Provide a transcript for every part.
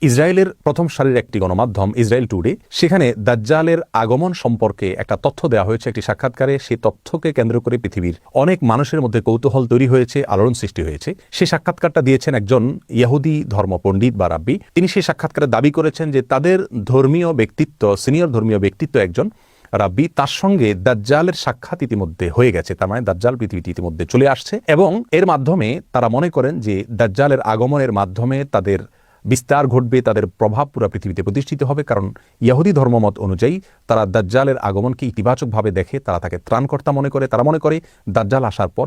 ইসরায়েলের প্রথম সারির একটি গণমাধ্যম ইসরায়েল টুডে, সেখানে দাজ্জালের আগমন সম্পর্কে একটা তথ্য দেওয়া হয়েছে একটি সাক্ষাৎকারে। সেই তথ্যকে কেন্দ্র করে পৃথিবীর অনেক মানুষের মধ্যে কৌতূহল তৈরি হয়েছে, আলোড়ন সৃষ্টি হয়েছে। সেই সাক্ষাৎকারটা দিয়েছেন একজন ইহুদি ধর্ম পণ্ডিত বা রাব্বি। তিনি সেই সাক্ষাৎকারে দাবি করেছেন যে তাদের ধর্মীয় ব্যক্তিত্ব, সিনিয়র ধর্মীয় ব্যক্তিত্ব একজন রাব্বি, তার সঙ্গে দাজ্জালের সাক্ষাৎ ইতিমধ্যে হয়ে গেছে। তার মানে দাজ্জাল পৃথিবীতে ইতিমধ্যে চলে আসছে এবং এর মাধ্যমে তারা মনে করেন যে দাজ্জালের আগমনের মাধ্যমে তাদের বিস্তার ঘটবে, তাদের প্রভাব পুরো পৃথিবীতে প্রতিষ্ঠিত হবে। কারণ ইহুদি ধর্মমত অনুযায়ী তারা দাজ্জালের আগমনকে ইতিবাচকভাবে দেখে, তারা তাকে ত্রাণকর্তা মনে করে। তারা মনে করে দাজ্জাল আসার পর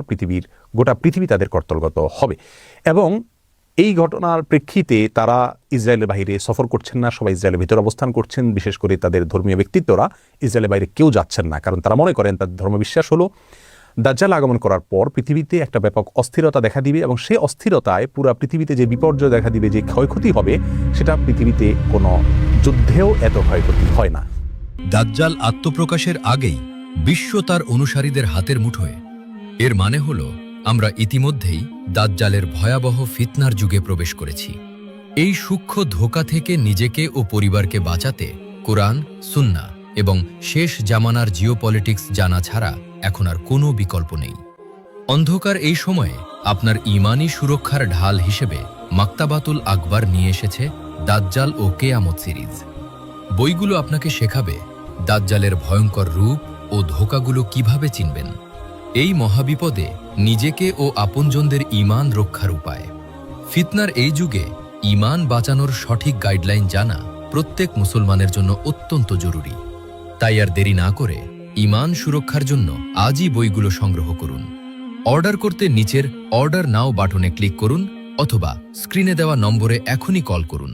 গোটা পৃথিবী তাদের কর্তলগত হবে। এবং এই ঘটনার প্রেক্ষিতে তারা ইসরায়েলের বাইরে সফর করছেন না, সবাই ইসরায়েলের ভিতরে অবস্থান করছেন। বিশেষ করে তাদের ধর্মীয় ব্যক্তিত্বরা ইসরায়েলের বাইরে কেউ যাচ্ছেন না, কারণ তারা মনে করেন তাদের ধর্মবিশ্বাস হলো দাজ্জাল আগমন করার পর পৃথিবীতে একটা ব্যাপক অস্থিরতা দেখা দিবে এবং সেই অস্থিরতায় পুরো পৃথিবীতে যে বিপর্যয় দেখা দিবে, যে ক্ষয়ক্ষতি হবে, সেটা পৃথিবীতে কোনো যুদ্ধেও এত ক্ষয়ক্ষতি হয় না। দাজ্জাল আত্মপ্রকাশের আগেই বিশ্ব তার অনুসারীদের হাতের মুঠোয়। এর মানে হল আমরা ইতিমধ্যেই দাজ্জালের ভয়াবহ ফিতনার যুগে প্রবেশ করেছি। এই সূক্ষ্ম ধোঁকা থেকে নিজেকে ও পরিবারকে বাঁচাতে কোরআন, সুন্নাহ এবং শেষ জামানার জিওপলিটিক্স জানা ছাড়া এখন আর কোনো বিকল্প নেই। অন্ধকার এই সময়ে আপনার ঈমানি সুরক্ষার ঢাল হিসেবে মাক্তাবাতুল আকবার নিয়ে এসেছে দাজ্জাল ও কেয়ামত সিরিজ। বইগুলো আপনাকে শেখাবে দাজ্জালের ভয়ঙ্কর রূপ ও ধোঁকাগুলো কিভাবে চিনবেন, এই মহাবিপদে নিজেকে ও আপনজনদের ঈমান রক্ষার উপায়। ফিতনার এই যুগে ঈমান বাঁচানোর সঠিক গাইডলাইন জানা প্রত্যেক মুসলমানের জন্য অত্যন্ত জরুরি। তাই আর দেরি না করে ঈমান সুরক্ষার জন্য আজই বইগুলো সংগ্রহ করুন। অর্ডার করতে নিচের অর্ডার নাও বাটনে ক্লিক করুন অথবা স্ক্রিনে দেওয়া নম্বরে এখনই কল করুন।